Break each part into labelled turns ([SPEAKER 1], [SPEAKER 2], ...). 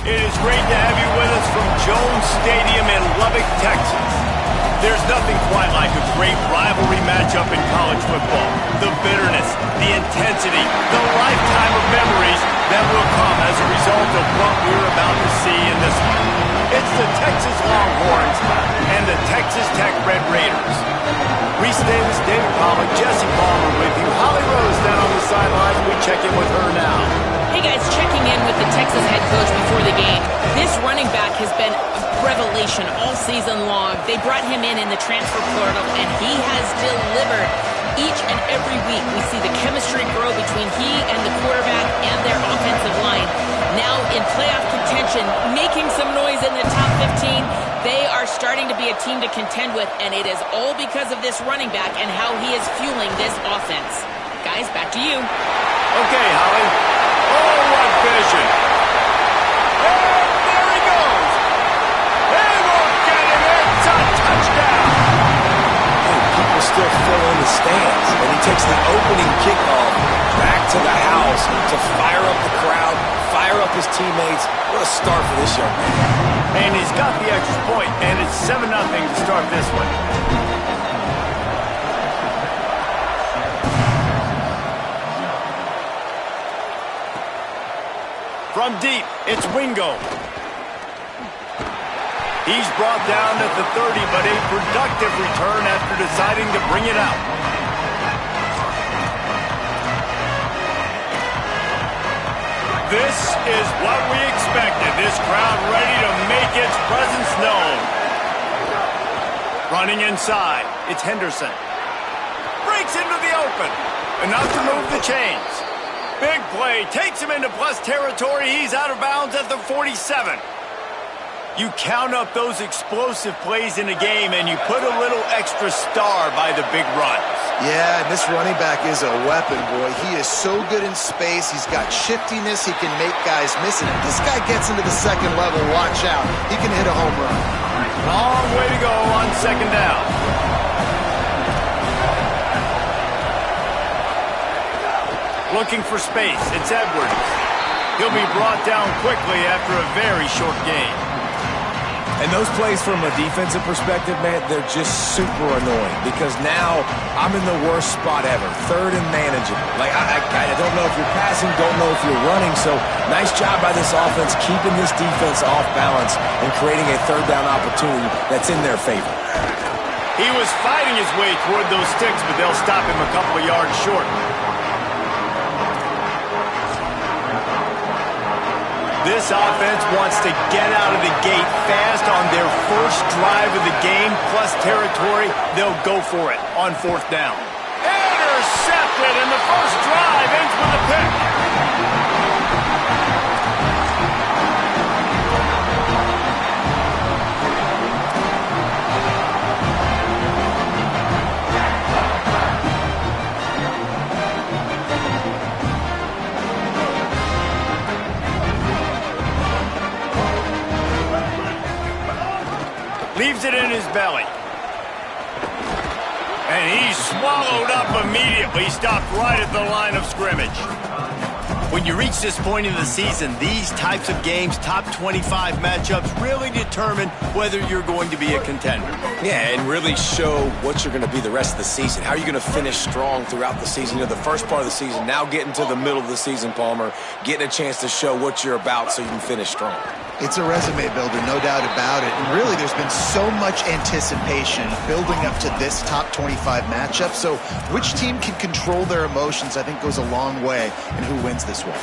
[SPEAKER 1] It is great to have you with us from Jones Stadium in Lubbock, Texas. There's nothing quite like a great rivalry matchup in college football. The bitterness, the intensity, the lifetime of memories that will come as a result of what we're about to see in this one. It's the Texas Longhorns and the Texas Tech Red Raiders. Reese Davis, David Pollack, Jesse Palmer with you. Holly Rose down on the sidelines. We check in with her now.
[SPEAKER 2] Hey guys, checking in with the Texas head coach before the game. This running back has been a revelation all season long. They brought him in the transfer portal, and he has delivered. Each and every week, we see the chemistry grow between he and the quarterback and their offensive line. Now in playoff contention, making some noise in the top 15, they are starting to be a team to contend with, and it is all because of this running back and how he is fueling this offense. Guys, back to you.
[SPEAKER 1] Okay, Holly. Oh, what vision. And there he goes. They won't get him. It's a touchdown.
[SPEAKER 3] Hey, people still fill in the stands. And he takes the opening kickoff back to the house to fire up the crowd, fire up his teammates. What a start for this young man.
[SPEAKER 1] And he's got the extra point, and it's 7-0 to start this one. From deep, it's Wingo. He's brought down at the 30, but a productive return after deciding to bring it out. This is what we expected. This crowd ready to make its presence known. Running inside, it's Henderson. Breaks into the open. Enough to move the chains. Big play, takes him into plus territory. He's out of bounds at the 47. You count up those explosive plays in a game, and you put a little extra star by the big runs.
[SPEAKER 4] Yeah, and this running back is a weapon, boy. He is so good in space. He's got shiftiness. He can make guys miss it. If this guy gets into the second level, watch out. He can hit a home run.
[SPEAKER 1] Long way to go on second down. Looking for space, it's Edwards. He'll be brought down quickly after a very short game.
[SPEAKER 3] And those plays from a defensive perspective, man, they're just super annoying because now I'm in the worst spot ever, third and manageable. Like, I don't know if you're passing, don't know if you're running, so nice job by this offense keeping this defense off balance and creating a third down opportunity that's in their favor.
[SPEAKER 1] He was fighting his way toward those sticks, but they'll stop him a couple of yards short. This offense wants to get out of the gate fast on their first drive of the game, plus territory. They'll go for it on fourth down. Intercepted, and the first drive ends with a pick. Leaves it in his belly. And he's swallowed up immediately, stopped right at the line of scrimmage. When you reach this point in the season, these types of games, top 25 matchups, really determine whether you're going to be a contender.
[SPEAKER 3] Yeah, and really show what you're going to be the rest of the season. How are you going to finish strong throughout the season? You know, the first part of the season, now getting to the middle of the season, Palmer, getting a chance to show what you're about so you can finish strong.
[SPEAKER 4] It's a resume builder, no doubt about it. And really, there's been so much anticipation building up to this top 25 matchup. So which team can control their emotions, I think, goes a long way in who wins this one.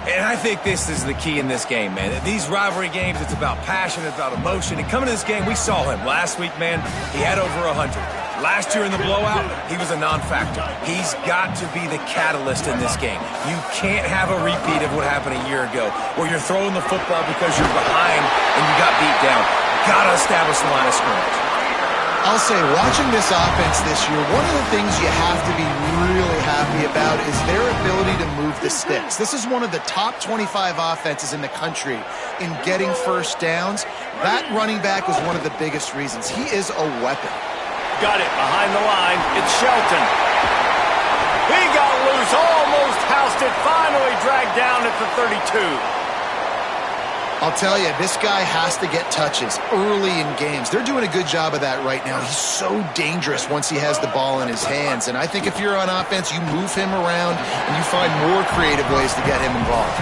[SPEAKER 3] And I think this is the key in this game, man. These rivalry games, it's about passion, it's about emotion. And coming to this game, we saw him last week, man. He had over 100. Last year in the blowout, he was a non-factor. He's got to be the catalyst in this game. You can't have a repeat of what happened a year ago, where you're throwing the football because you're behind and you got beat down. Got to establish the line of scrimmage.
[SPEAKER 4] I'll say, watching this offense this year, one of the things you have to be really happy about is their ability to move the sticks. This is one of the top 25 offenses in the country in getting first downs. That running back was one of the biggest reasons. He is a weapon.
[SPEAKER 1] Got it behind the line. It's Shelton. He got loose, almost housed it, finally dragged down at the 32.
[SPEAKER 4] I'll tell you, this guy has to get touches early in games. They're doing a good job of that right now. He's so dangerous once he has the ball in his hands. And I think if you're on offense, you move him around and you find more creative ways to get him involved.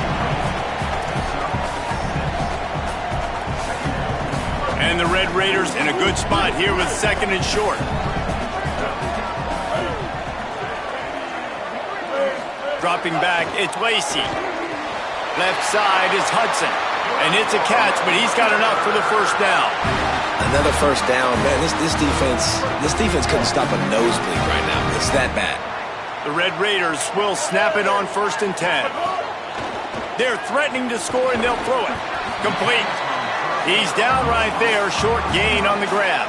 [SPEAKER 1] And the Red Raiders in a good spot here with 2nd and short. Dropping back, it's Lacey. Left side is Hudson. And it's a catch, but he's got enough for the first down.
[SPEAKER 3] Another first down. Man, this defense couldn't stop a nosebleed right now. It's that bad.
[SPEAKER 1] The Red Raiders will snap it on 1st and 10. They're threatening to score, and they'll throw it. Complete. He's down right there, short gain on the grab.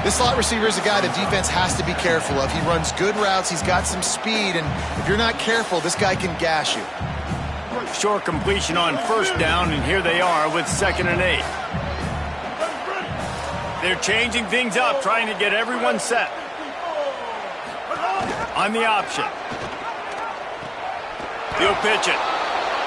[SPEAKER 4] This slot receiver is a guy the defense has to be careful of. He runs good routes, he's got some speed, and if you're not careful, this guy can gash you.
[SPEAKER 1] Short completion on 1st down, and here they are with 2nd and 8. They're changing things up, trying to get everyone set. On the option. He'll pitch it.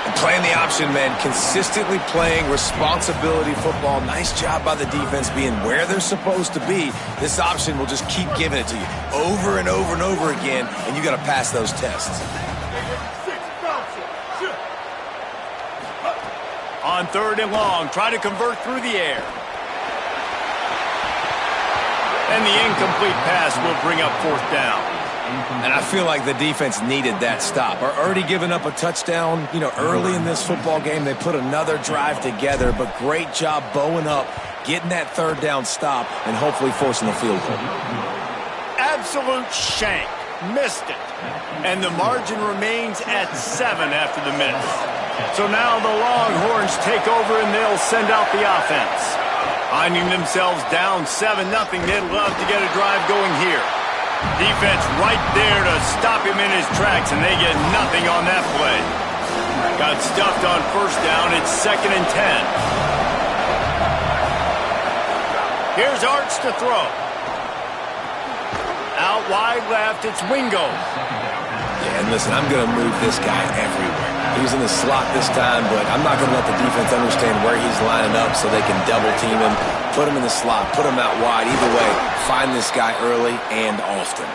[SPEAKER 3] And playing the option, man, consistently playing responsibility football. Nice job by the defense being where they're supposed to be. This option will just keep giving it to you over and over and over again, and you got to pass those tests.
[SPEAKER 1] On 3rd and long, try to convert through the air. And the incomplete pass will bring up 4th down.
[SPEAKER 3] And I feel like the defense needed that stop. Are already giving up a touchdown, early in this football game. They put another drive together, but great job bowing up, getting that 3rd down stop, and hopefully forcing the field goal.
[SPEAKER 1] Absolute shank. Missed it. And the margin remains at 7 after the miss. So now the Longhorns take over and they'll send out the offense. Finding themselves down 7-0, they'd love to get a drive going here. Defense right there to stop him in his tracks, and they get nothing on that play. Got stuffed on 1st down, it's 2nd and 10. Here's Arch to throw. Out wide left, it's Wingo.
[SPEAKER 3] Yeah, and listen, I'm going to move this guy everywhere. He's in the slot this time, but I'm not going to let the defense understand where he's lining up so they can double team him, put him in the slot, put him out wide. Either way, find this guy early and often.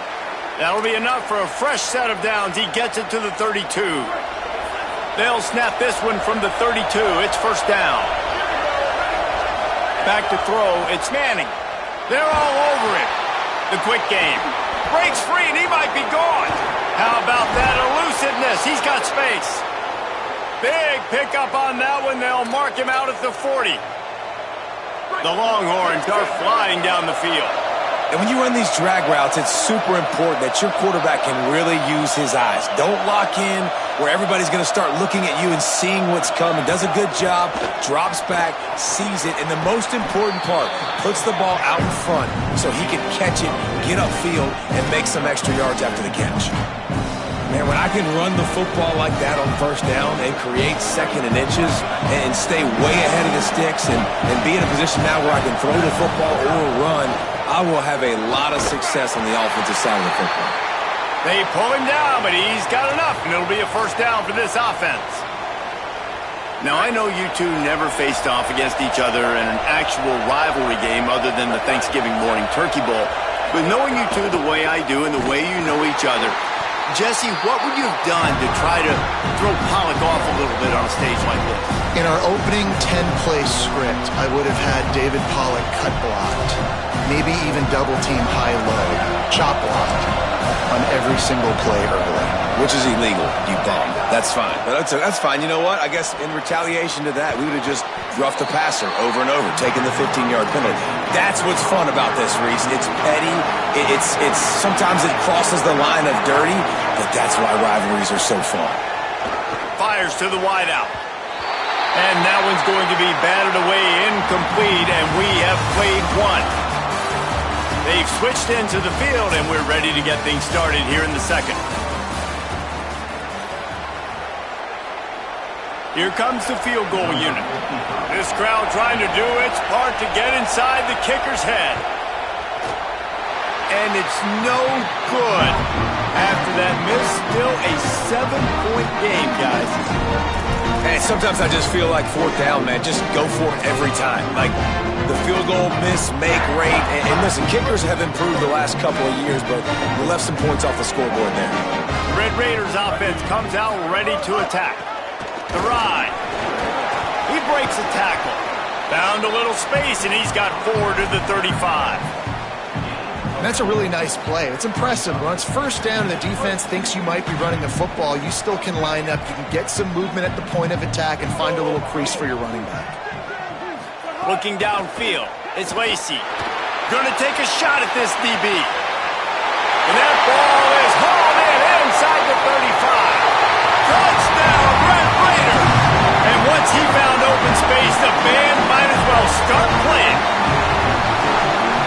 [SPEAKER 1] That'll be enough for a fresh set of downs. He gets it to the 32. They'll snap this one from the 32. It's 1st down. Back to throw. It's Manning. They're all over him. The quick game. Breaks free, and he might be gone. How about that elusiveness? He's got space. Big pickup on that one. They'll mark him out at the 40. The Longhorns are flying down the field.
[SPEAKER 3] And when you run these drag routes, it's super important that your quarterback can really use his eyes. Don't lock in where everybody's going to start looking at you and seeing what's coming. Does a good job, drops back, sees it, and the most important part, puts the ball out in front so he can catch it, get upfield, and make some extra yards after the catch. Man, when I can run the football like that on 1st down and create 2nd and inches and stay way ahead of the sticks and be in a position now where I can throw the football or run, I will have a lot of success on the offensive side of the football.
[SPEAKER 1] They pull him down, but he's got enough, and it'll be a 1st down for this offense. Now, I know you two never faced off against each other in an actual rivalry game other than the Thanksgiving morning Turkey Bowl, but knowing you two the way I do and the way you know each other, Jesse, what would you have done to try to throw Pollock off a little bit on a stage like this?
[SPEAKER 4] In our opening 10-play script, I would have had David Pollock cut blocked, maybe even double-team high-low, chop blocked on every single play early.
[SPEAKER 3] Which is illegal, you bum. That's fine. But that's fine. You know what? I guess in retaliation to that, we would have just roughed the passer over and over, taking the 15-yard penalty. That's what's fun about this, Reese. It's petty. It's sometimes it crosses the line of dirty, but that's why rivalries are so fun.
[SPEAKER 1] Fires to the wideout. And that one's going to be batted away incomplete, and we have played one. They've switched into the field, and we're ready to get things started here in the second. Here comes the field goal unit. This crowd trying to do its part to get inside the kicker's head. And it's no good. After that miss, still a 7-point game, guys.
[SPEAKER 3] And sometimes I just feel like fourth down, man. Just go for it every time. Like the field goal miss, make rate. And listen, kickers have improved the last couple of years, but we left some points off the scoreboard there.
[SPEAKER 1] The Red Raiders offense comes out ready to attack. The ride. He breaks a tackle. Found a little space, and he's got 4 to the 35.
[SPEAKER 4] That's a really nice play. It's impressive. When it's first down and the defense thinks you might be running the football, you still can line up. You can get some movement at the point of attack and find a little crease for your running back.
[SPEAKER 1] Looking downfield, it's Lacey. Gonna take a shot at this DB. And that ball is hauled in inside the 35. Touchdown, Red Raider! And once he found open space, the band might as well start playing.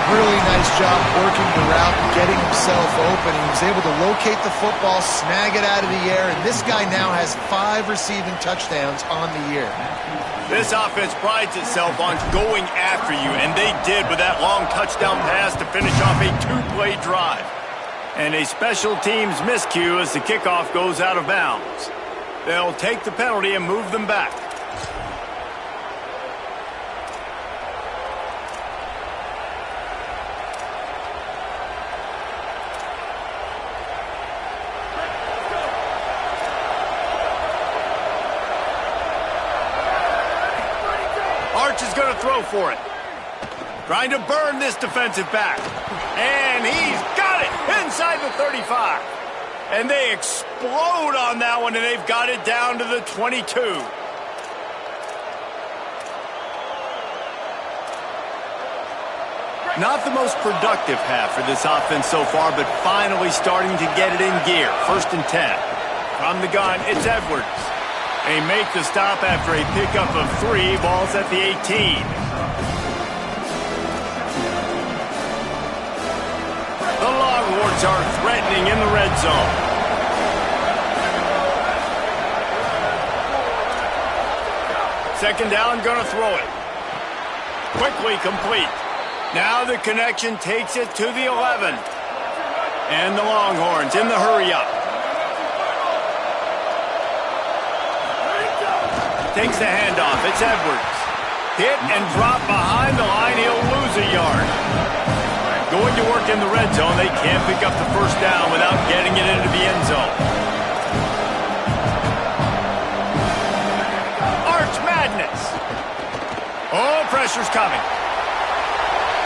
[SPEAKER 4] Really nice job working the route and getting himself open. He was able to locate the football, snag it out of the air, and this guy now has 5 receiving touchdowns on the year.
[SPEAKER 1] This offense prides itself on going after you, and they did with that long touchdown pass to finish off a 2-play drive. And a special teams miscue as the kickoff goes out of bounds. They'll take the penalty and move them back. Arch is going to throw for it. Trying to burn this defensive back. And he's got it inside the 35. And they explode on that one, and they've got it down to the 22. Not the most productive half for this offense so far, but finally starting to get it in gear. 1st and 10. From the gun, it's Edwards. They make the stop after a pickup of 3. Ball's at the 18. The Longhorns are threatening in the red zone. Second down, gonna throw it. Quickly complete. Now the connection takes it to the 11. And the Longhorns in the hurry-up. Takes the handoff. It's Edwards. Hit and drop behind the line. He'll lose a yard. Going to work in the red zone. They can't pick up the first down without getting it into the end zone. Arch madness. Oh, pressure's coming.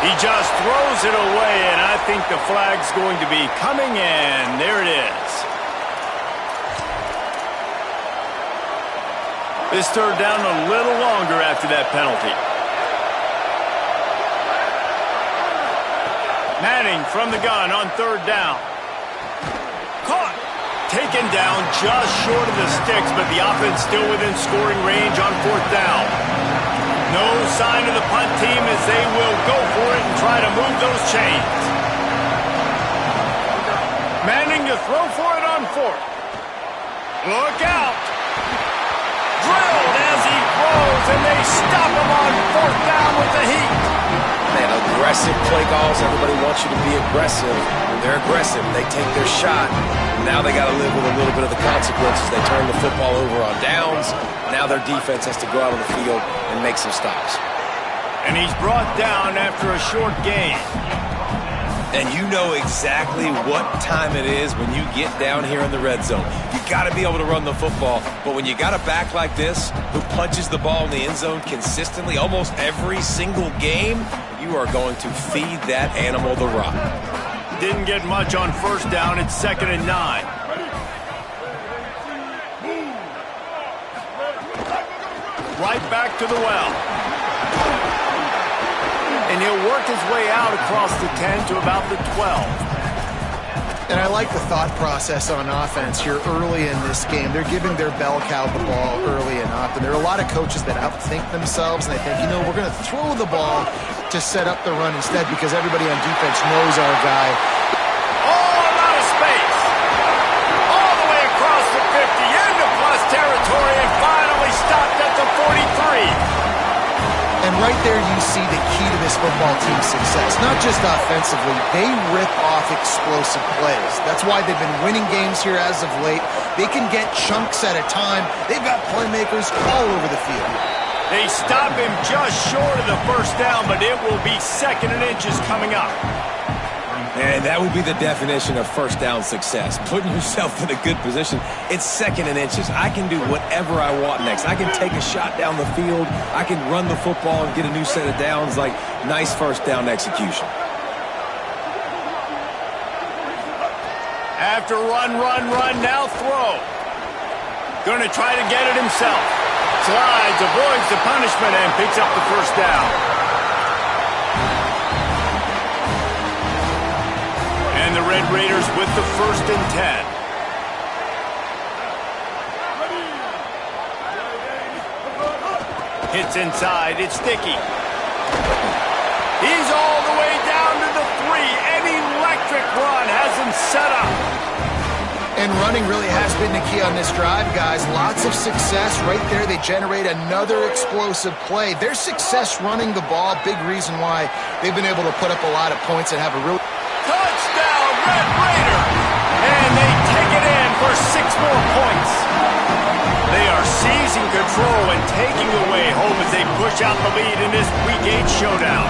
[SPEAKER 1] He just throws it away, and I think the flag's going to be coming in. There it is. This third down a little longer after that penalty. Manning from the gun on 3rd down. Caught. Taken down just short of the sticks, but the offense still within scoring range on 4th down. No sign of the punt team as they will go for it and try to move those chains. Manning to throw for it on 4th. Look out. Drilled as he throws, and they stop him on 4th down with the heat.
[SPEAKER 3] Man, aggressive play calls. Everybody wants you to be aggressive. When they're aggressive, they take their shot. Now they got to live with a little bit of the consequences. They turn the football over on downs. Now their defense has to go out on the field and make some stops.
[SPEAKER 1] And he's brought down after a short gain.
[SPEAKER 3] And you know exactly what time it is when you get down here in the red zone. You got to be able to run the football, but when you got a back like this who punches the ball in the end zone consistently almost every single game, you are going to feed that animal the rock.
[SPEAKER 1] Didn't get much on first down. It's 2nd and 9. Right back to the well. And he'll work his way out across the 10 to about the 12.
[SPEAKER 4] And I like the thought process on offense here early in this game. They're giving their bell cow the ball early enough. And there are a lot of coaches that outthink themselves, and they think, you know, we're going to throw the ball to set up the run instead because everybody on defense knows our guy.
[SPEAKER 1] Oh, a lot of space. All the way across the 50, into plus territory, and finally stopped at the 43.
[SPEAKER 4] And right there you see the key to this football team's success. Not just offensively, they rip off explosive plays. That's why they've been winning games here as of late. They can get chunks at a time. They've got playmakers all over the field.
[SPEAKER 1] They stop him just short of the first down, but it will be 2nd and inches coming up.
[SPEAKER 3] And that would be the definition of first down success. Putting yourself in a good position. It's 2nd and inches. I can do whatever I want next. I can take a shot down the field. I can run the football and get a new set of downs. Like, nice first down execution.
[SPEAKER 1] After run, now throw. Gonna try to get it himself. Slides, avoids the punishment, and picks up the first down. And the Red Raiders with the 1st and 10. Hits inside, it's Sticky. He's all the way down to the 3. An electric run has him set up.
[SPEAKER 4] And running really has been the key on this drive, guys. Lots of success right there. They generate another explosive play. Their success running the ball, big reason why they've been able to put up a lot of points and have a real...
[SPEAKER 1] Touchdown, Red Raider! And they take it in for 6 more points. They are seizing control and taking away home as they push out the lead in this Week 8 showdown.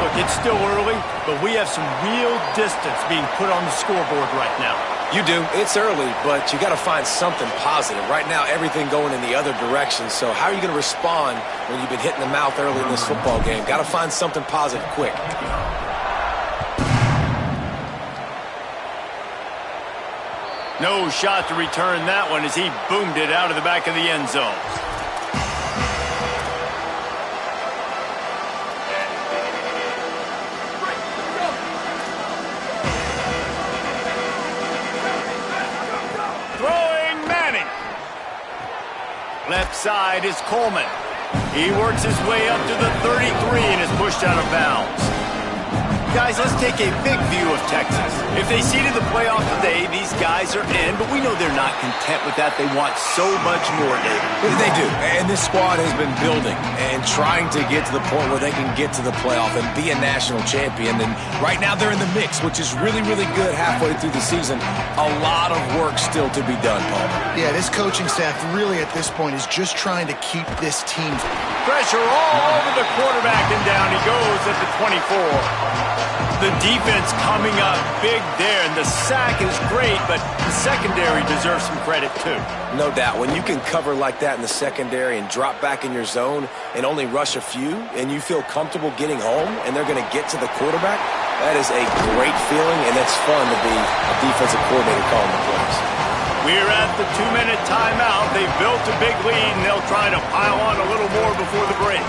[SPEAKER 1] Look, it's still early, but we have some real distance being put on the scoreboard right now.
[SPEAKER 3] You do. It's early, but you got to find something positive. Right now, everything going in the other direction. So how are you going to respond when you've been hit in the mouth early in this football game? Got to find something positive quick.
[SPEAKER 1] No shot to return that one as he boomed it out of the back of the end zone. Throwing Manning. Left side is Coleman. He works his way up to the 33 and is pushed out of bounds. Guys, let's take a big view of Texas. If they seeded the playoff today, these guys are in, but we know they're not content with that. They want so much more, David.
[SPEAKER 3] They do, and this squad has been building and trying to get to the point where they can get to the playoff and be a national champion. And right now they're in the mix, which is really, really good halfway through the season. A lot of work still to be done, Paul.
[SPEAKER 4] Yeah, this coaching staff really at this point is just trying to keep this team.
[SPEAKER 1] Pressure all over the quarterback, and down he goes at the 24. The defense coming up big there, and the sack is great, but the secondary deserves some credit too.
[SPEAKER 3] No doubt. When you can cover like that in the secondary and drop back in your zone and only rush a few, and you feel comfortable getting home, and they're going to get to the quarterback, that is a great feeling, and it's fun to be a defensive coordinator calling the plays.
[SPEAKER 1] We're at the 2-minute timeout. They've built a big lead, and they'll try to pile on a little more before the break.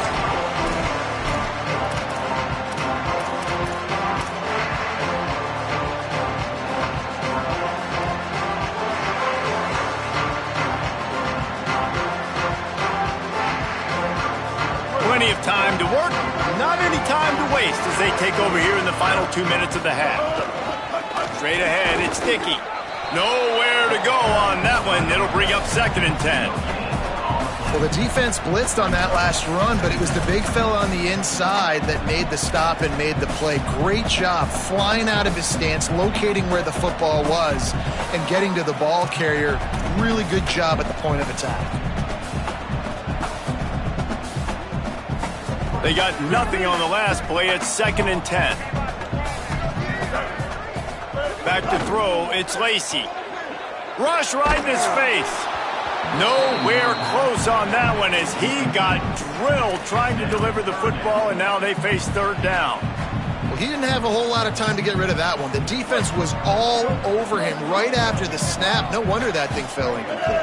[SPEAKER 1] Plenty of time to work, not any time to waste as they take over here in the final 2 minutes of the half. Straight ahead, it's Sticky. Nowhere to go on that one. It'll bring up 2nd and 10.
[SPEAKER 4] Well, the defense blitzed on that last run, but it was the big fella on the inside that made the stop and made the play. Great job flying out of his stance, locating where the football was, and getting to the ball carrier. Really good job at the point of attack.
[SPEAKER 1] They got nothing on the last play. It's 2nd and 10. Back to throw, it's Lacey. Rush right in his face. Nowhere close on that one as he got drilled trying to deliver the football, and now they face third down.
[SPEAKER 4] Well, he didn't have a whole lot of time to get rid of that one. The defense was all over him right after the snap. No wonder that thing fell incomplete.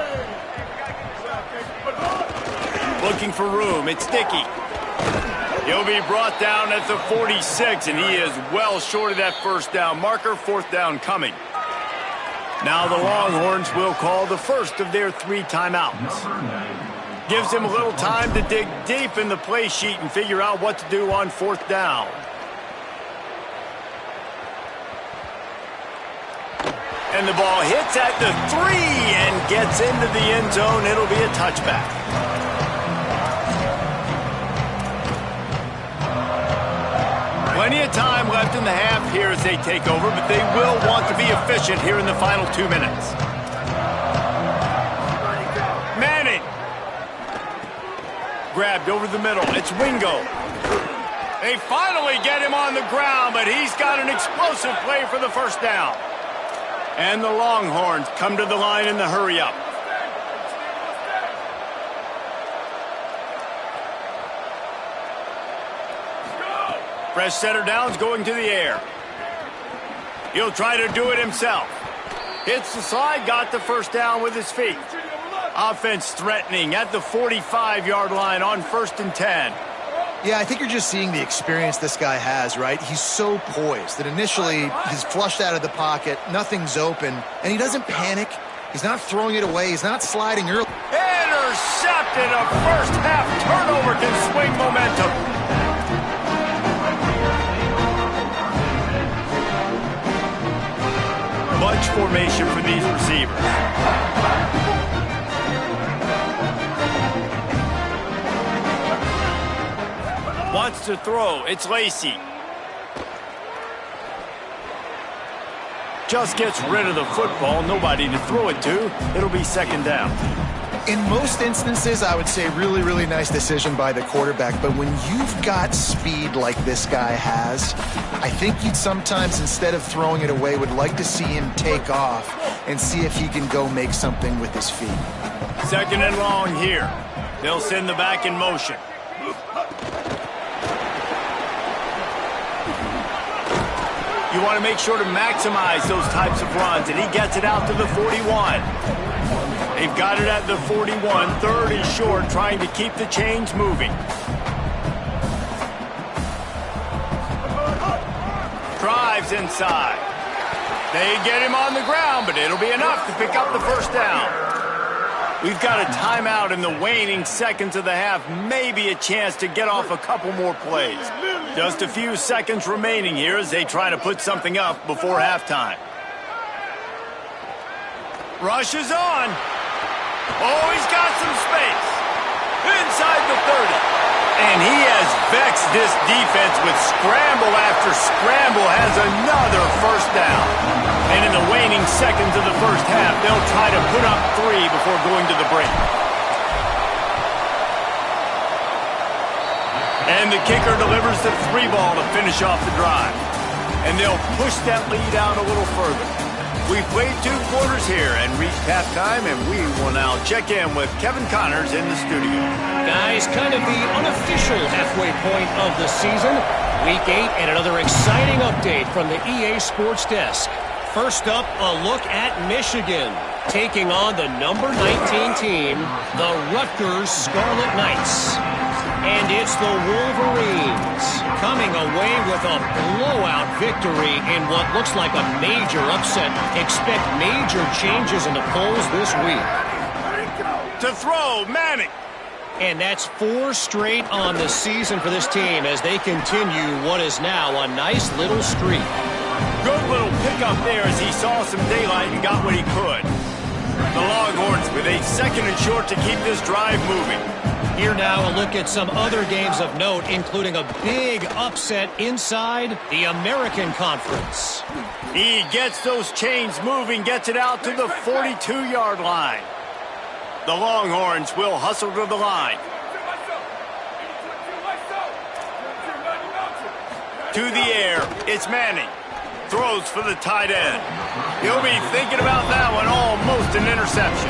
[SPEAKER 1] Looking for room, it's Dickey. He'll be brought down at the 46, and he is well short of that first down marker. Fourth down coming. Now the Longhorns will call the first of their 3 timeouts. Gives him a little time to dig deep in the play sheet and figure out what to do on fourth down. And the ball hits at the 3 and gets into the end zone. It'll be a touchback. Plenty of time left in the half here as they take over, but they will want to be efficient here in the final 2 minutes. Manning. Grabbed over the middle. It's Wingo. They finally get him on the ground, but he's got an explosive play for the first down. And the Longhorns come to the line in the hurry-up. Fresh center down's going to the air. He'll try to do it himself. Hits the slide, got the first down with his feet. Offense threatening at the 45-yard line on 1st and 10.
[SPEAKER 4] Yeah, I think you're just seeing the experience this guy has, right? He's so poised that initially he's flushed out of the pocket, nothing's open, and he doesn't panic. He's not throwing it away. He's not sliding early.
[SPEAKER 1] Intercepted! A first-half turnover can swing momentum. Bunch formation for these receivers. Wants to throw. It's Lacey. Just gets rid of the football. Nobody to throw it to. It'll be second down.
[SPEAKER 4] In most instances, I would say really, really nice decision by the quarterback. But when you've got speed like this guy has, I think you'd sometimes, instead of throwing it away, would like to see him take off and see if he can go make something with his feet.
[SPEAKER 1] Second and long here. They'll send the back in motion. You want to make sure to maximize those types of runs, and he gets it out to the 41. They've got it at the 41, third and short, trying to keep the chains moving. Drives inside. They get him on the ground, but it'll be enough to pick up the first down. We've got a timeout in the waning seconds of the half, maybe a chance to get off a couple more plays. Just a few seconds remaining here as they try to put something up before halftime. Rush is on. Oh, he's got some space. Inside the 30. And he has vexed this defense with scramble after scramble, has another first down. And in the waning seconds of the first half, they'll try to put up 3 before going to the break. And the kicker delivers the 3 ball to finish off the drive. And they'll push that lead out a little further. We've played 2 quarters here and reached halftime, and we will now check in with Kevin Connors in the studio.
[SPEAKER 5] Guys, kind of the unofficial halfway point of the season. Week 8 and another exciting update from the EA Sports Desk. First up, a look at Michigan, taking on the number 19 team, the Rutgers Scarlet Knights. And it's the Wolverines coming away with a blowout victory in what looks like a major upset. Expect major changes in the polls this week.
[SPEAKER 1] To throw, Manning.
[SPEAKER 5] And that's 4 straight on the season for this team as they continue what is now a nice little streak.
[SPEAKER 1] Good little pickup there as he saw some daylight and got what he could. The Longhorns with a second and short to keep this drive moving.
[SPEAKER 5] Here now a look at some other games of note, including a big upset inside the American Conference.
[SPEAKER 1] He gets those chains moving, gets it out to the 42-yard line. The Longhorns will hustle to the line. To the air, it's Manning. throws for the tight end. He'll be thinking about that one, almost an interception.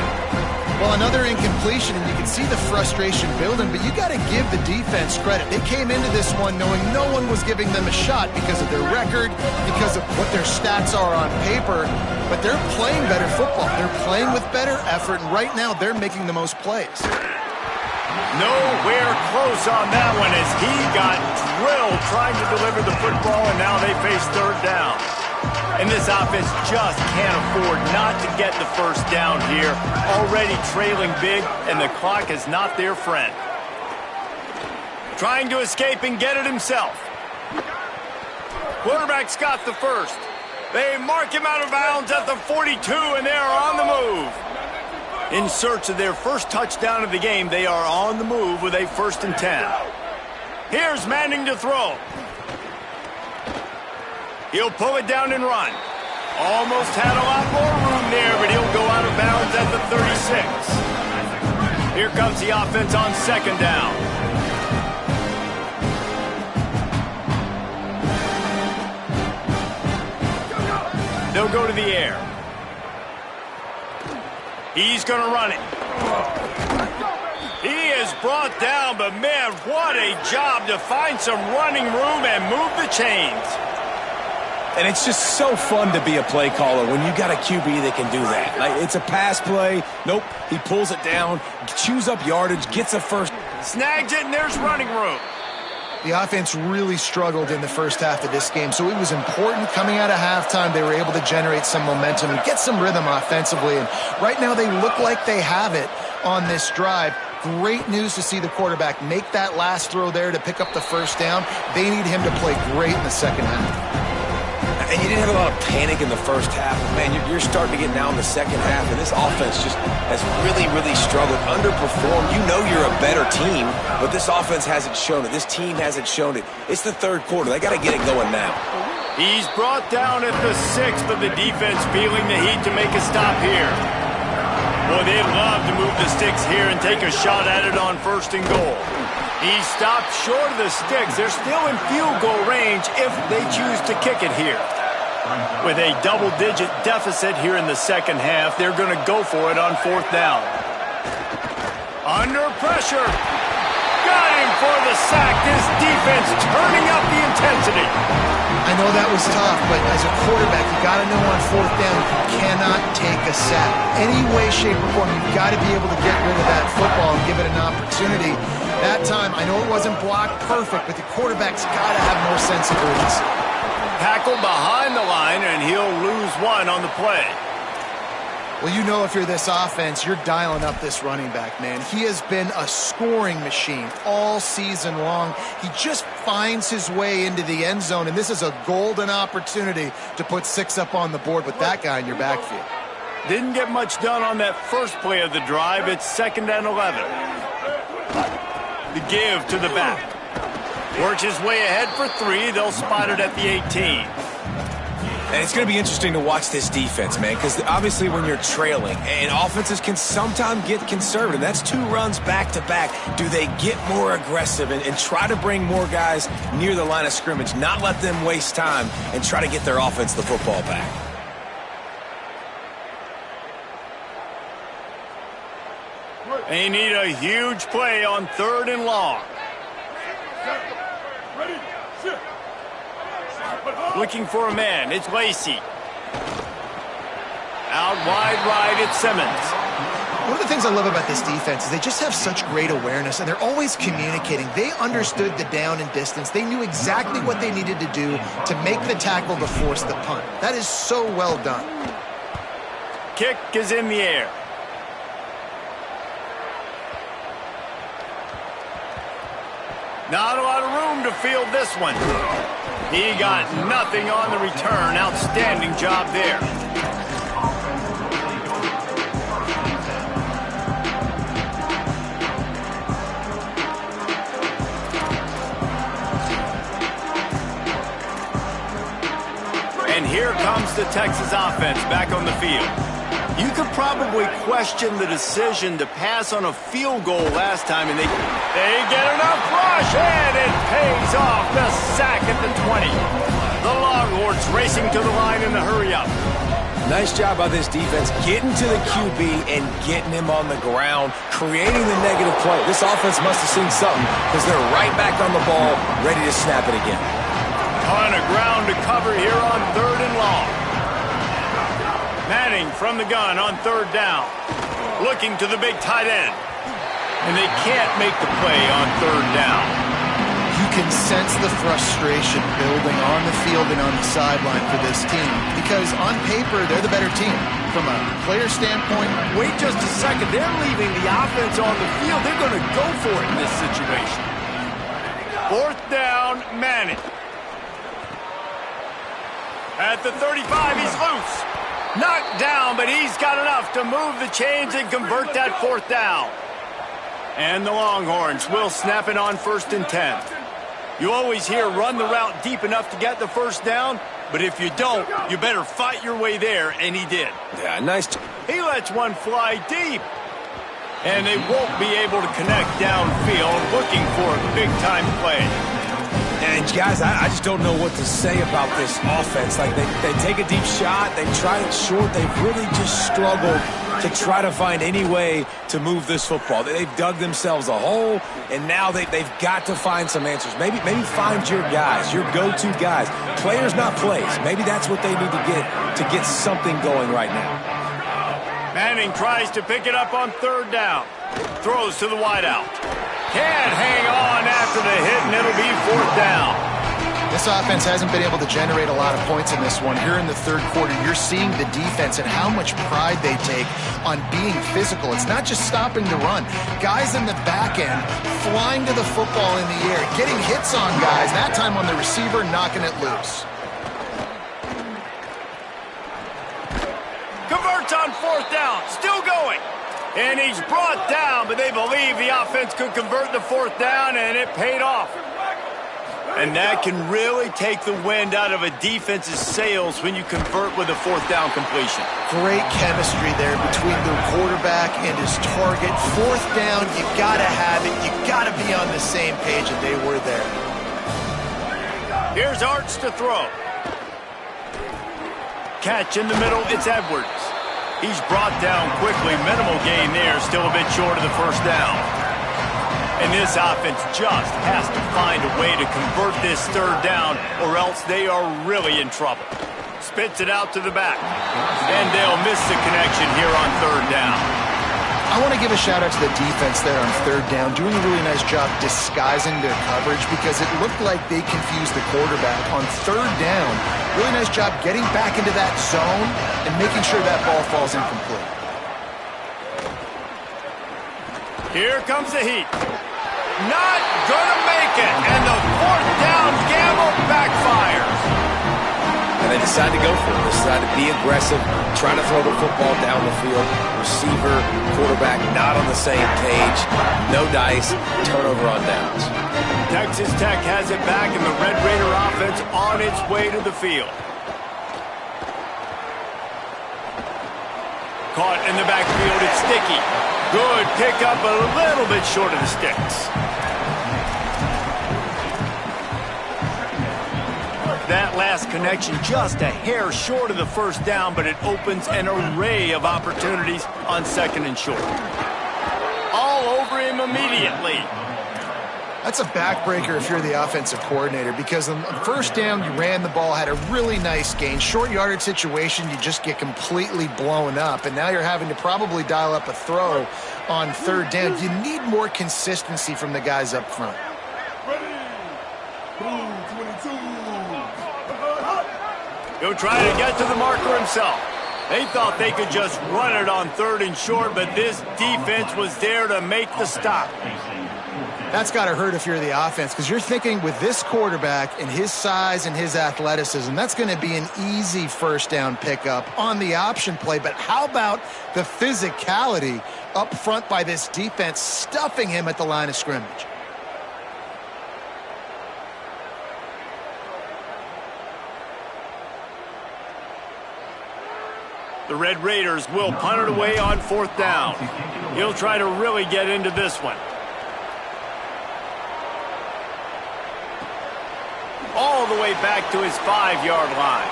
[SPEAKER 4] Well, another incompletion, and you can see the frustration building, but you got to give the defense credit. They came into this one knowing no one was giving them a shot because of their record, because of what their stats are on paper, but they're playing better football. They're playing with better effort, and right now they're making the most plays.
[SPEAKER 1] Nowhere close on that one as he got drilled trying to deliver the football, and now they face third down. And this offense just can't afford not to get the first down here. Already trailing big, and the clock is not their friend. Trying to escape and get it himself. Quarterback's got the first. They mark him out of bounds at the 42, and they are on the move. In search of their first touchdown of the game, they are on the move with a 1st and 10. Here's Manning to throw. He'll pull it down and run. Almost had a lot more room there, but he'll go out of bounds at the 36. Here comes the offense on 2nd down. They'll go to the air. He's going to run it. He is brought down, but man, what a job to find some running room and move the chains.
[SPEAKER 3] And it's just so fun to be a play caller when you got a QB that can do that. Like, it's a pass play. Nope, he pulls it down, chews up yardage, gets a first.
[SPEAKER 1] Snags it, and there's running room.
[SPEAKER 4] The offense really struggled in the first half of this game, so it was important coming out of halftime. They were able to generate some momentum and get some rhythm offensively, and right now they look like they have it on this drive. Great news to see the quarterback make that last throw there to pick up the first down. They need him to play great in the second half.
[SPEAKER 3] And you didn't have a lot of panic in the first half. Man, you're starting to get now in the second half, and this offense just has really, really struggled, underperformed. You know you're a better team, but this offense hasn't shown it. This team hasn't shown it. It's the third quarter. They got to get it going now.
[SPEAKER 1] He's brought down at the 6th, but the defense feeling the heat to make a stop here. Boy, they'd love to move the sticks here and take a shot at it on 1st and goal. He stopped short of the sticks. They're still in field goal range if they choose to kick it here. With a double-digit deficit here in the second half, they're going to go for it on 4th down. Under pressure. Got him for the sack. This defense turning up the intensity.
[SPEAKER 4] I know that was tough, but as a quarterback, you got to know on 4th down, you cannot take a sack. Any way, shape, or form, you've got to be able to get rid of that football and give it an opportunity. That time, I know it wasn't blocked perfect, but the quarterback's got to have more sense of urgency.
[SPEAKER 1] Tackled behind the line, and he'll lose one on the play.
[SPEAKER 4] Well, you know if you're this offense, you're dialing up this running back, man. He has been a scoring machine all season long. He just finds his way into the end zone, and this is a golden opportunity to put 6 up on the board with that guy in your backfield.
[SPEAKER 1] Didn't get much done on that first play of the drive. It's 2nd and 11. The give to the back. Works his way ahead for 3. They'll spot it at the 18.
[SPEAKER 3] And it's going to be interesting to watch this defense, man, because obviously when you're trailing, and offenses can sometimes get conservative. That's 2 runs back-to-back. Do they get more aggressive and try to bring more guys near the line of scrimmage, not let them waste time, and try to get their offense the football back?
[SPEAKER 1] They need a huge play on 3rd and long. Looking for a man. It's Lacey. Out wide right, it's Simmons.
[SPEAKER 4] One of the things I love about this defense is they just have such great awareness, and they're always communicating. They understood the down and distance. They knew exactly what they needed to do to make the tackle to force the punt. That is so well done.
[SPEAKER 1] Kick is in the air. Not a lot of room to field this one. He got nothing on the return. Outstanding job there. And here comes the Texas offense back on the field. You could probably question the decision to pass on a field goal last time, and they get enough rush, and it pays off. The sack at the 20. The Longhorns racing to the line in the hurry-up.
[SPEAKER 3] Nice job by this defense getting to the QB and getting him on the ground, creating the negative play. This offense must have seen something because they're right back on the ball, ready to snap it again.
[SPEAKER 1] Ton of ground to cover here on 3rd and long. Manning from the gun on 3rd down. Looking to the big tight end. And they can't make the play on 3rd down.
[SPEAKER 4] You can sense the frustration building on the field and on the sideline for this team because on paper, they're the better team. From a player standpoint,
[SPEAKER 1] wait just a second. They're leaving the offense on the field. They're going to go for it in this situation. 4th down, Manning. At the 35, he's loose. Knocked down, but he's got enough to move the chains and convert that 4th down. And the Longhorns will snap it on 1st and 10. You always hear run the route deep enough to get the 1st down, but if you don't, you better fight your way there, and he did.
[SPEAKER 3] Yeah, nice.
[SPEAKER 1] He lets one fly deep. And they won't be able to connect downfield, looking for a big-time play.
[SPEAKER 3] And guys, I just don't know what to say about this offense. Like they take a deep shot, they try it short, they've really just struggled to try to find any way to move this football. They've dug themselves a hole, and now they've got to find some answers. Maybe find your guys, your go-to guys. Players, not plays. Maybe that's what they need to get something going right now.
[SPEAKER 1] Manning tries to pick it up on 3rd down. Throws to the wideout. Can't hang on after the hit, and it'll be 4th down.
[SPEAKER 4] This offense hasn't been able to generate a lot of points in this one. Here in the 3rd quarter, you're seeing the defense and how much pride they take on being physical. It's not just stopping the run. Guys in the back end flying to the football in the air, getting hits on guys, that time on the receiver, knocking it loose.
[SPEAKER 1] Converts on 4th down, still going. And he's brought down, but they believe the offense could convert the 4th down, and it paid off. And that can really take the wind out of a defense's sails when you convert with a 4th down completion.
[SPEAKER 4] Great chemistry there between the quarterback and his target. 4th down, you got to have it. You got to be on the same page, and they were there.
[SPEAKER 1] Here's Arts to throw. Catch in the middle, it's Edwards. He's brought down quickly. Minimal gain there, still a bit short of the 1st down. And this offense just has to find a way to convert this 3rd down, or else they are really in trouble. Spits it out to the back. And they'll miss the connection here on 3rd down.
[SPEAKER 4] I want to give a shout-out to the defense there on 3rd down, doing a really nice job disguising their coverage because it looked like they confused the quarterback on 3rd down. Really nice job getting back into that zone and making sure that ball falls incomplete.
[SPEAKER 1] Here comes the heat. Not gonna make it, and the 4th down gamble backfires.
[SPEAKER 3] And they decide to go for it. They decide to be aggressive, try to throw the football down the field. Receiver, quarterback, not on the same page. No dice, turnover on downs.
[SPEAKER 1] Texas Tech has it back, and the Red Raider offense on its way to the field. Caught in the backfield, it's Sticky. Good pickup, a little bit short of the sticks. That last connection just a hair short of the 1st down, but it opens an array of opportunities on 2nd and short. All over him immediately.
[SPEAKER 4] That's a backbreaker if you're the offensive coordinator because on 1st down, you ran the ball, had a really nice gain. Short yardage situation, you just get completely blown up, and now you're having to probably dial up a throw on 3rd down. You need more consistency from the guys up front.
[SPEAKER 1] He'll try to get to the marker himself. They thought they could just run it on 3rd and short, but this defense was there to make the stop.
[SPEAKER 4] That's got to hurt if you're the offense because you're thinking with this quarterback and his size and his athleticism, that's going to be an easy 1st down pickup on the option play. But how about the physicality up front by this defense stuffing him at the line of scrimmage?
[SPEAKER 1] The Red Raiders will punt it away on 4th down. He'll try to really get into this one. all the way back to his 5-yard line.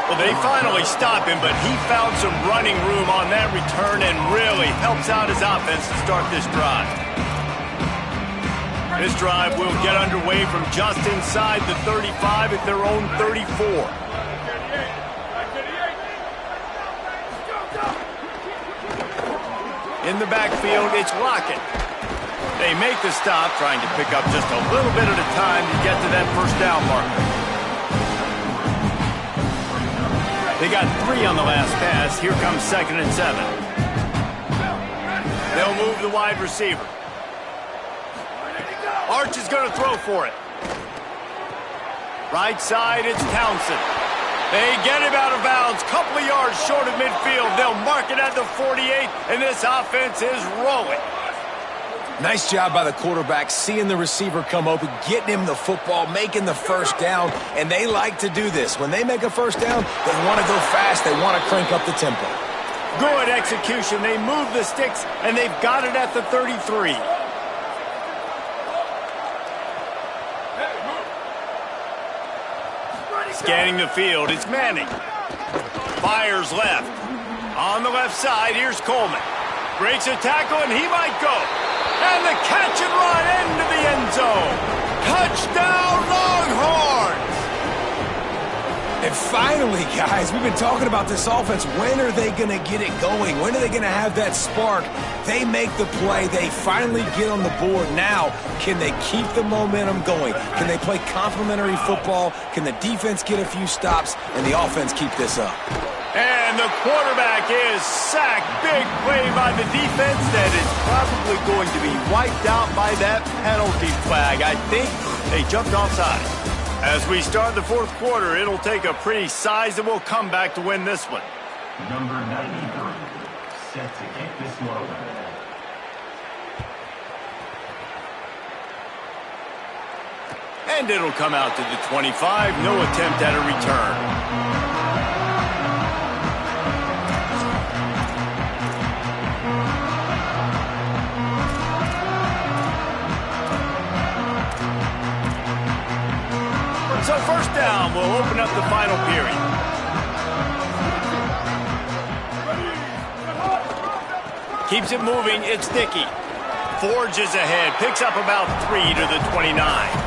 [SPEAKER 1] Well, they finally stop him, but he found some running room on that return and really helps out his offense to start this drive. This drive will get underway from just inside the 35 at their own 34. In the backfield, it's Lockett. They make the stop, trying to pick up just a little bit at a time to get to that first down marker. They got 3 on the last pass. Here comes 2nd and 7. They'll move the wide receiver. Arch is going to throw for it. Right side, it's Townsend. They get him out of bounds, couple of yards short of midfield. They'll mark it at the 48, and this offense is rolling.
[SPEAKER 3] Nice job by the quarterback, seeing the receiver come open, getting him the football, making the first down, and they like to do this. When they make a first down, they want to go fast. They want to crank up the tempo.
[SPEAKER 1] Good execution. They move the sticks, and they've got it at the 33. Scanning the field, it's Manning. Fires left. On the left side, here's Coleman. Breaks a tackle, and he might go. And the catch and run into the end zone. Touchdown, Longhorns!
[SPEAKER 3] And finally, guys, we've been talking about this offense. When are they going to get it going? When are they going to have that spark? They make the play. They finally get on the board. Now, can they keep the momentum going? Can they play complementary football? Can the defense get a few stops and the offense keep this up?
[SPEAKER 1] And the quarterback is sacked. Big play by the defense that is probably going to be wiped out by that penalty flag. I think they jumped offside. As we start the fourth quarter, it'll take a pretty sizable comeback to win this one.
[SPEAKER 6] Number 93, set to kick this one.
[SPEAKER 1] And it'll come out to the 25. No attempt at a return. So first down will open up the final period. Keeps it moving, it's Dickey. Forges ahead, picks up about 3 to the 29.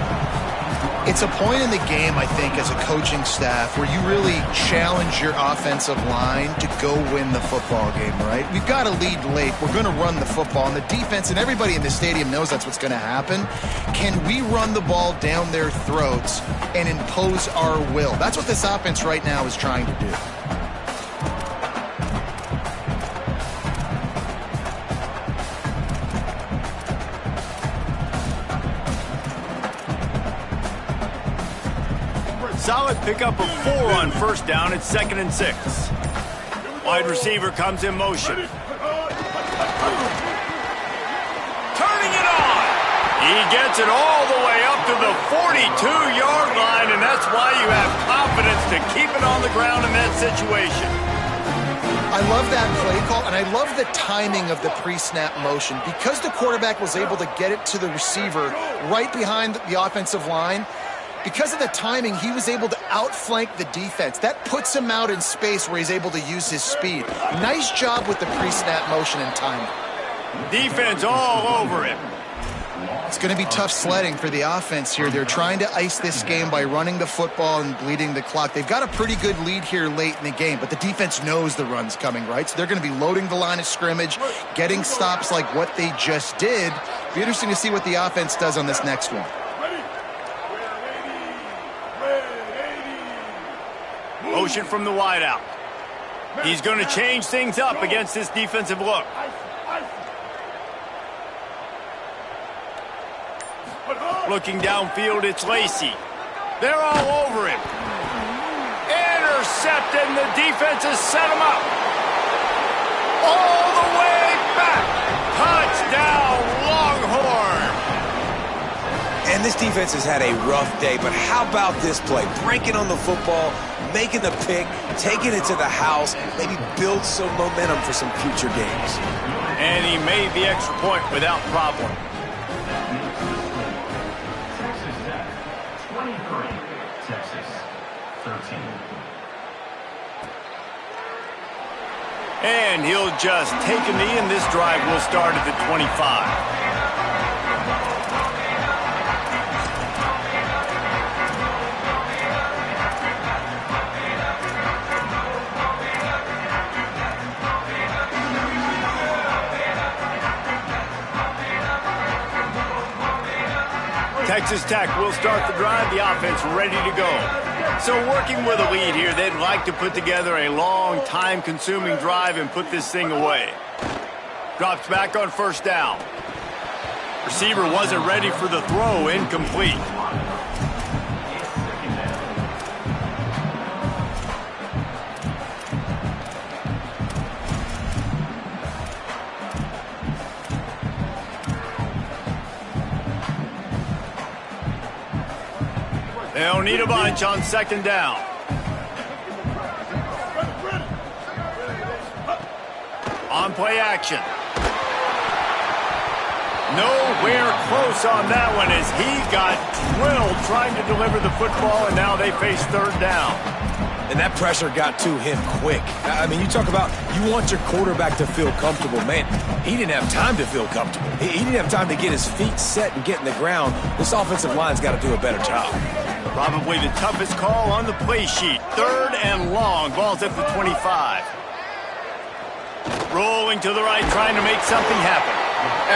[SPEAKER 4] It's a point in the game, I think, as a coaching staff where you really challenge your offensive line to go win the football game, right? We've got to lead late. We're going to run the football. And the defense and everybody in the stadium knows that's what's going to happen. Can we run the ball down their throats and impose our will? That's what this offense right now is trying to do.
[SPEAKER 1] Solid pickup of 4 on first down. It's 2nd and 6. Wide receiver comes in motion. Turning it on. He gets it all the way up to the 42-yard line, and that's why you have confidence to keep it on the ground in that situation.
[SPEAKER 4] I love that play call, and I love the timing of the pre-snap motion. Because the quarterback was able to get it to the receiver right behind the offensive line, because of the timing, he was able to outflank the defense. That puts him out in space where he's able to use his speed. Nice job with the pre-snap motion and timing.
[SPEAKER 1] Defense all over him.
[SPEAKER 4] It's going to be tough sledding for the offense here. They're trying to ice this game by running the football and bleeding the clock. They've got a pretty good lead here late in the game, but the defense knows the run's coming, right? So they're going to be loading the line of scrimmage, getting stops like what they just did. Be interesting to see what the offense does on this next one.
[SPEAKER 1] Motion from the wideout. He's going to change things up against this defensive look. Looking downfield, it's Lacey. They're all over him. Intercepted, and the defense has set him up. All the way back. Touchdown, Longhorn.
[SPEAKER 3] And this defense has had a rough day, but how about this play? Breaking on the football, making the pick, taking it to the house, maybe build some momentum for some future games.
[SPEAKER 1] And he made the extra point without problem. And he'll just take a knee, and this drive will start at the 25. Texas Tech will start the drive, the offense ready to go. So working with a lead here, they'd like to put together a long, time-consuming drive and put this thing away. Drops back on first down. Receiver wasn't ready for the throw, incomplete. They'll need a bunch on second down. On play action. Nowhere close on that one as he got drilled trying to deliver the football, and now they face third down.
[SPEAKER 3] And that pressure got to him quick. I mean, you talk about you want your quarterback to feel comfortable. Man, he didn't have time to feel comfortable. He didn't have time to get his feet set and get in the ground. This offensive line's got to do a better job.
[SPEAKER 1] Probably the toughest call on the play sheet. Third and long. Ball's at the 25. Rolling to the right, trying to make something happen.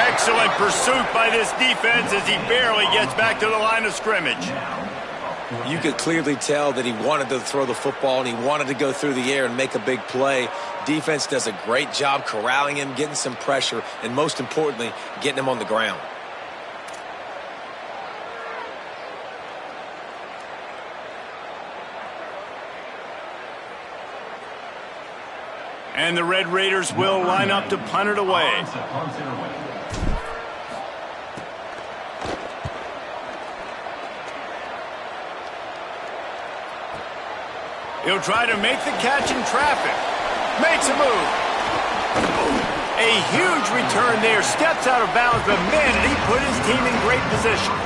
[SPEAKER 1] Excellent pursuit by this defense as he barely gets back to the line of scrimmage.
[SPEAKER 3] You could clearly tell that he wanted to throw the football and he wanted to go through the air and make a big play. Defense does a great job corralling him, getting some pressure, and most importantly, getting him on the ground.
[SPEAKER 1] And the Red Raiders will line up to punt it away. He'll try to make the catch in traffic. Makes a move. A huge return there. Steps out of bounds, but man, did he put his team in great position.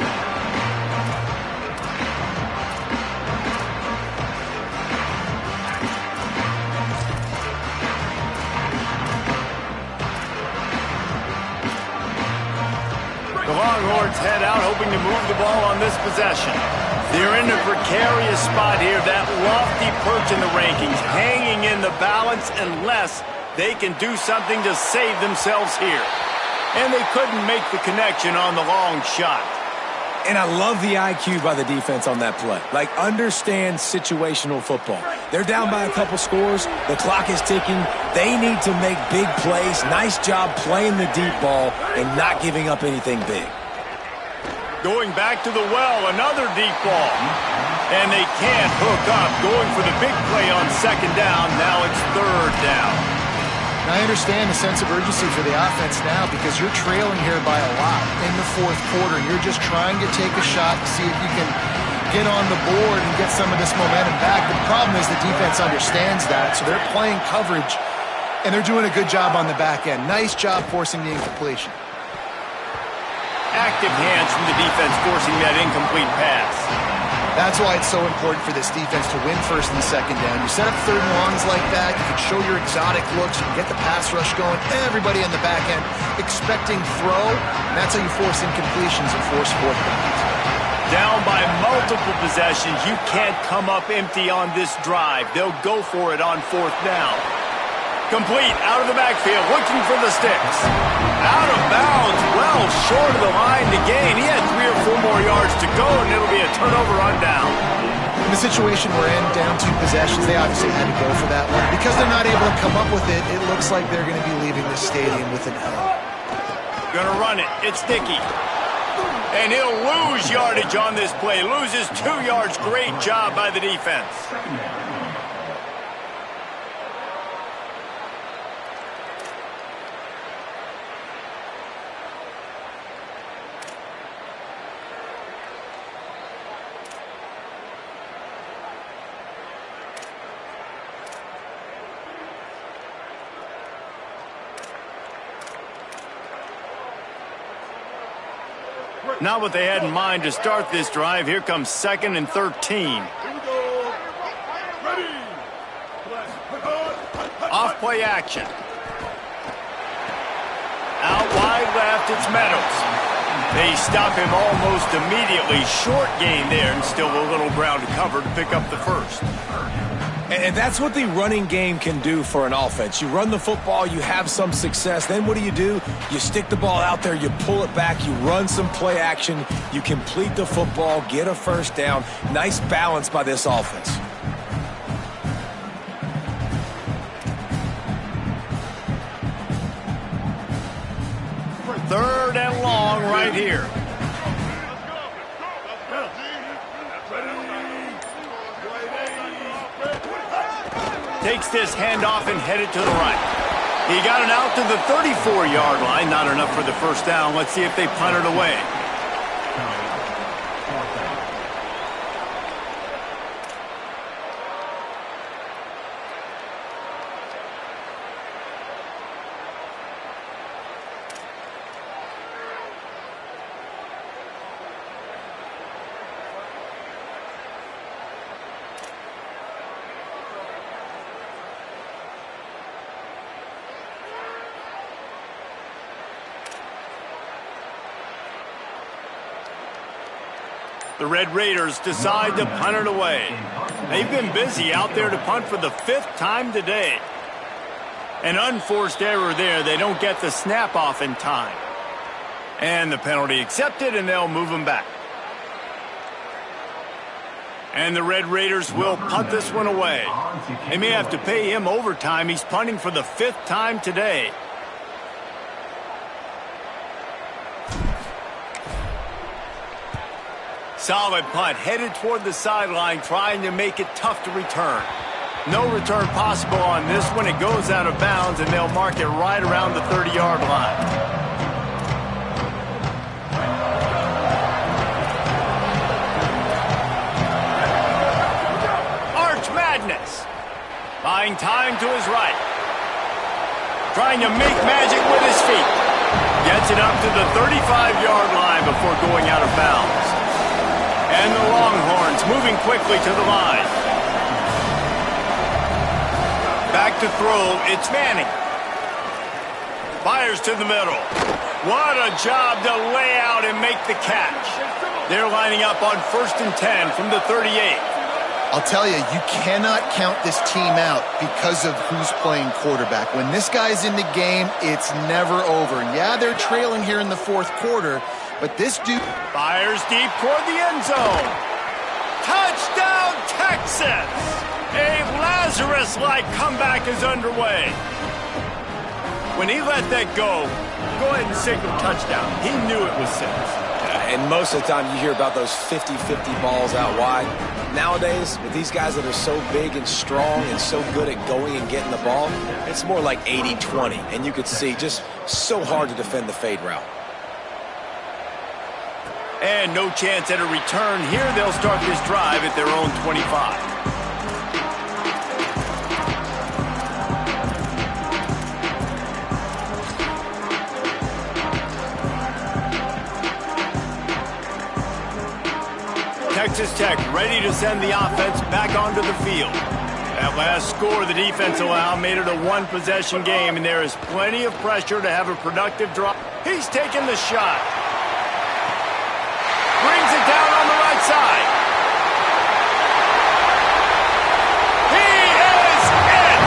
[SPEAKER 1] The Longhorns head out, hoping to move the ball on this possession. They're in a precarious spot here, that lofty perch in the rankings, hanging in the balance unless they can do something to save themselves here. And they couldn't make the connection on the long shot.
[SPEAKER 3] And I love the IQ by the defense on that play. Like, understand situational football. They're down by a couple scores. The clock is ticking. They need to make big plays. Nice job playing the deep ball and not giving up anything big.
[SPEAKER 1] Going back to the well, another deep ball. And they can't hook up. Going for the big play on second down. Now it's third down.
[SPEAKER 4] Now, I understand the sense of urgency for the offense now because you're trailing here by a lot in the fourth quarter. You're just trying to take a shot to see if you can get on the board and get some of this momentum back. The problem is the defense understands that, so they're playing coverage, and they're doing a good job on the back end. Nice job forcing the incompletion.
[SPEAKER 1] Active hands from the defense forcing that incomplete pass.
[SPEAKER 4] That's why it's so important for this defense to win first and second down. You set up third and longs like that, you can show your exotic looks, you can get the pass rush going, everybody on the back end expecting throw, and that's how you force incompletions and force fourth downs.
[SPEAKER 1] Down by multiple possessions, you can't come up empty on this drive. They'll go for it on fourth down. Complete, out of the backfield, looking for the sticks. Out of bounds, well short of the line to gain. He had 3 or 4 more yards to go, and it'll be a turnover on down.
[SPEAKER 4] In the situation we're in, down 2 possessions, they obviously had to go for that one. Because they're not able to come up with it, it looks like they're going to be leaving the stadium with an L.
[SPEAKER 1] Gonna run it, it's Dickey. And he'll lose yardage on this play. Loses 2 yards, great job by the defense. Not what they had in mind to start this drive. Here comes 2nd and 13. Off play action. Out wide left, it's Meadows. They stop him almost immediately. Short gain there, and still a little ground to cover to pick up the first.
[SPEAKER 3] And that's what the running game can do for an offense. You run the football, you have some success. Then what do? You stick the ball out there, you pull it back, you run some play action, you complete the football, get a first down. Nice balance by this offense.
[SPEAKER 1] Third and long right here. Takes this handoff and headed to the right. He got it out to the 34-yard line. Not enough for the first down. Let's see if they punt it away. The Red Raiders decide to punt it away. They've been busy out there to punt for the 5th time today. An unforced error there. They don't get the snap off in time. And the penalty accepted, and they'll move them back. And the Red Raiders will punt this one away. They may have to pay him overtime. He's punting for the 5th time today. Solid punt, headed toward the sideline, trying to make it tough to return. No return possible on this one. It goes out of bounds, and they'll mark it right around the 30-yard line. Arch Madness. Buying time to his right. Trying to make magic with his feet. Gets it up to the 35-yard line before going out of bounds. And the Longhorns moving quickly to the line. Back to throw, it's Manning. Fires to the middle. What a job to lay out and make the catch. They're lining up on 1st and 10 from the 38.
[SPEAKER 4] I'll tell you, you cannot count this team out because of who's playing quarterback. When this guy's in the game, it's never over. Yeah, they're trailing here in the 4th quarter, but this dude
[SPEAKER 1] fires deep toward the end zone. Touchdown, Texas! A Lazarus-like comeback is underway. When he let that go ahead and signal touchdown. He knew it was 6.
[SPEAKER 3] And most of the time you hear about those 50-50 balls out wide. Nowadays, with these guys that are so big and strong and so good at going and getting the ball, it's more like 80-20. And you could see just so hard to defend the fade route.
[SPEAKER 1] And no chance at a return here. They'll start this drive at their own 25. Texas Tech ready to send the offense back onto the field. That last score the defense allowed made it a one-possession game, and there is plenty of pressure to have a productive drive. He's taking the shot. Brings it down on the right side. He is in!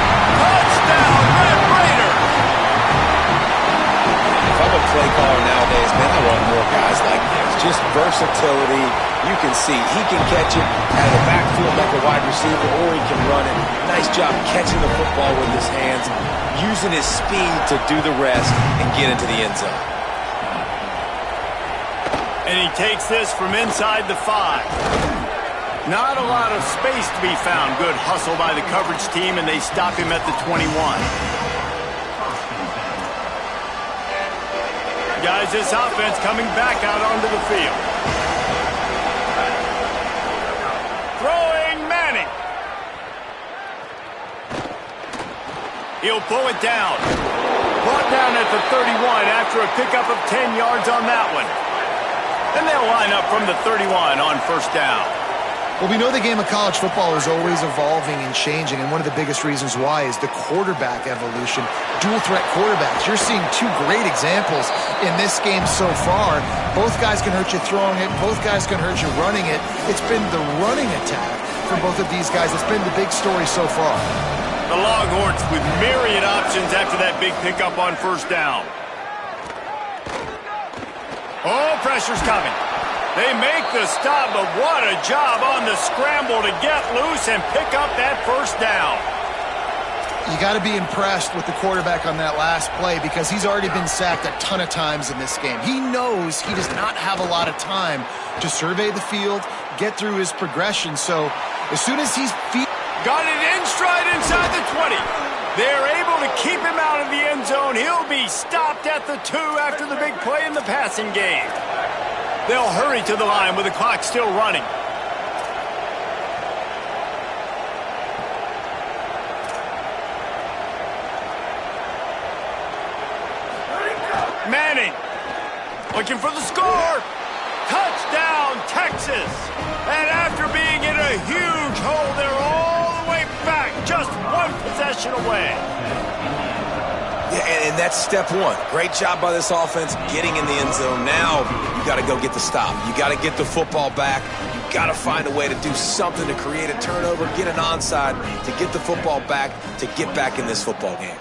[SPEAKER 1] Touchdown, Red Raiders!
[SPEAKER 3] If I'm a play caller nowadays, man, I want more guys like this. Just versatility. You can see he can catch it out of the backfield like a wide receiver, or he can run it. Nice job catching the football with his hands, using his speed to do the rest and get into the end zone.
[SPEAKER 1] And he takes this from inside the 5. Not a lot of space to be found. Good hustle by the coverage team, and they stop him at the 21. Guys, this offense coming back out onto the field. Throwing Manning. He'll pull it down. Brought down at the 31 after a pickup of 10 yards on that one. And they'll line up from the 31 on 1st down.
[SPEAKER 4] Well, we know the game of college football is always evolving and changing, and one of the biggest reasons why is the quarterback evolution. Dual threat quarterbacks. You're seeing two great examples in this game so far. Both guys can hurt you throwing it. Both guys can hurt you running it. It's been the running attack for both of these guys that's been the big story so far.
[SPEAKER 1] The Longhorns with myriad options after that big pickup on first down. Oh, pressure's coming. They make the stop, but what a job on the scramble to get loose and pick up that first down.
[SPEAKER 4] You got to be impressed with the quarterback on that last play because he's already been sacked a ton of times in this game. He knows he does not have a lot of time to survey the field, get through his progression. So as soon as he's
[SPEAKER 1] got it in stride inside the 20. They're able to keep him out of the end zone. He'll be stopped at the 2 after the big play in the passing game. They'll hurry to the line with the clock still running. Manning looking for the score. Touchdown, Texas. And after being in a huge hole, they're all the way back, just one possession away.
[SPEAKER 3] Yeah, and that's step one. Great job by this offense getting in the end zone. Now you got to go get the stop. You got to get the football back. You got to find a way to do something to create a turnover, get an onside, to get the football back, to get back in this football game.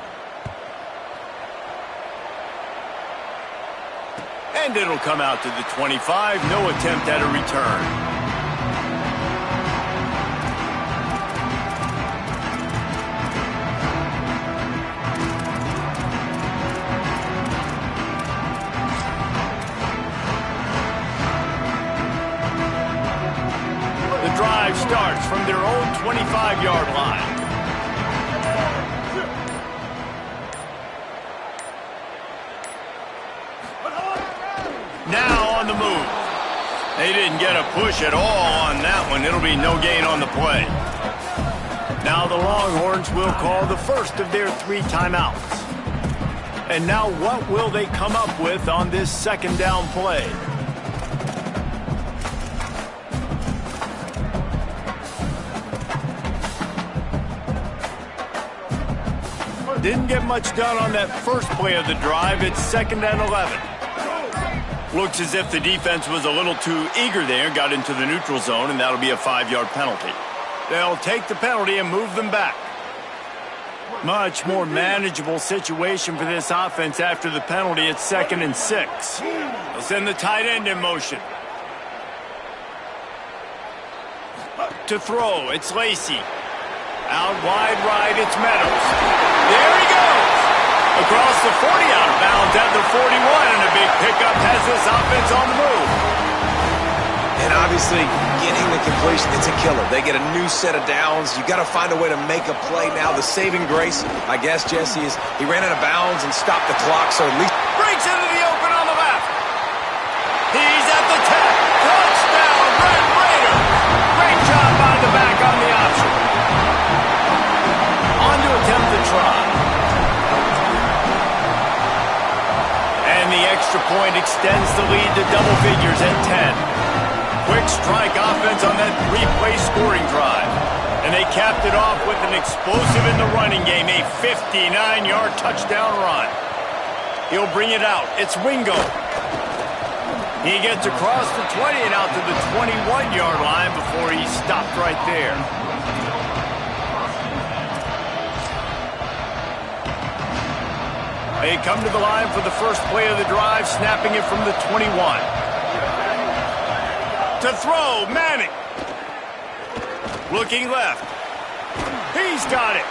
[SPEAKER 1] And it'll come out to the 25. No attempt at a return. Drive starts from their own 25-yard line. Now on the move. They didn't get a push at all on that one. It'll be no gain on the play. Now the Longhorns will call the first of their 3 timeouts. And now what will they come up with on this second down play? Didn't get much done on that first play of the drive. It's 2nd and 11. Looks as if the defense was a little too eager there, got into the neutral zone, and that'll be a 5-yard penalty. They'll take the penalty and move them back. Much more manageable situation for this offense after the penalty. It's 2nd and 6. They'll send the tight end in motion. To throw, it's Lacey. Out wide right, it's Meadows. There he goes! Across the 40, out of bounds at the 41, and a big pickup has this offense on the move.
[SPEAKER 3] And obviously, getting the completion, it's a killer. They get a new set of downs. You got to find a way to make a play now. The saving grace, I guess, Jesse, is he ran out of bounds and stopped the clock, so at least...
[SPEAKER 1] Breaks into the open on the left. He's at the 10. Touchdown, Red Raiders! Great job by the back on the option. On to attempt the try. And the extra point extends the lead to double figures at 10. Quick strike offense on that 3-play scoring drive. And they capped it off with an explosive in the running game, a 59-yard touchdown run. He'll bring it out. It's Wingo. He gets across the 20 and out to the 21-yard line before he's stopped right there. They come to the line for the first play of the drive, snapping it from the 21. To throw, Manning. Looking left. He's got it.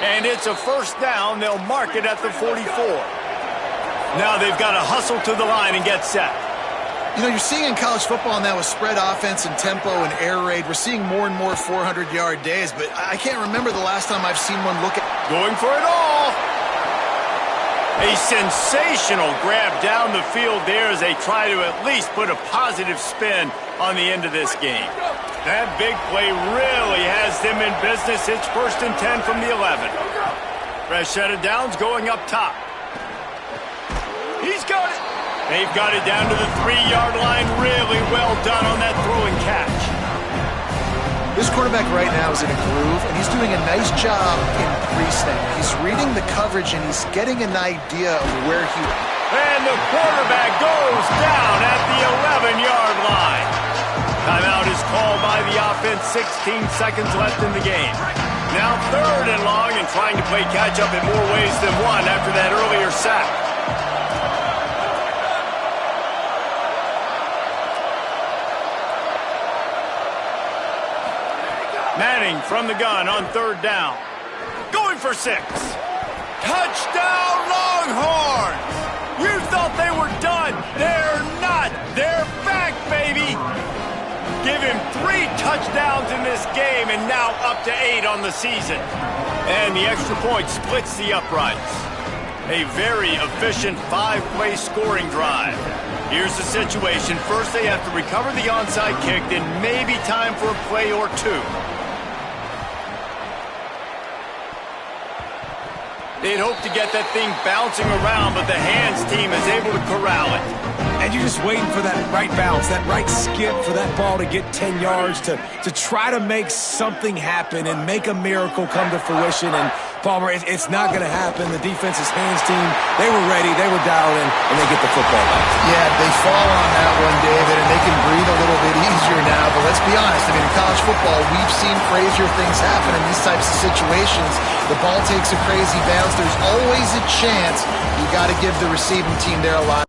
[SPEAKER 1] And it's a first down. They'll mark it at the 44. Now they've got to hustle to the line and get set.
[SPEAKER 4] You know, you're seeing in college football now with spread offense and tempo and air raid, we're seeing more and more 400-yard days, but I can't remember the last time I've seen one look at...
[SPEAKER 1] Going for it all. A sensational grab down the field there as they try to at least put a positive spin on the end of this game. That big play really has them in business. It's 1st and 10 from the 11. Fresh set of downs going up top. He's got it. They've got it down to the 3-yard line. Really well done on that throw and catch.
[SPEAKER 4] This quarterback right now is in a groove, and he's doing a nice job in pre-snap. He's reading the coverage, and he's getting an idea of where he...
[SPEAKER 1] And the quarterback goes down at the 11-yard line. Timeout is called by the offense, 16 seconds left in the game. Now 3rd and long, and trying to play catch-up in more ways than one after that earlier sack. Manning from the gun on 3rd down. Going for 6. Touchdown, Longhorns! You thought they were done. They're not. They're back, baby. Give him 3 touchdowns in this game and now up to 8 on the season. And the extra point splits the uprights. A very efficient 5-play scoring drive. Here's the situation. First, they have to recover the onside kick, then maybe time for a play or 2. They'd hope to get that thing bouncing around, but the hands team is able to corral it.
[SPEAKER 3] And you're just waiting for that right bounce, that right skip for that ball to get 10 yards to try to make something happen and make a miracle come to fruition. And Palmer, it's not going to happen. The defense's hands team, they were ready, they were dialed in, and they get the football back.
[SPEAKER 4] Yeah, they fall on that one, David, and they can breathe a little bit easier now. But let's be honest, I mean, in college football, we've seen crazier things happen in these types of situations. The ball takes a crazy bounce. There's always a chance. You got to give the receiving team there a lot.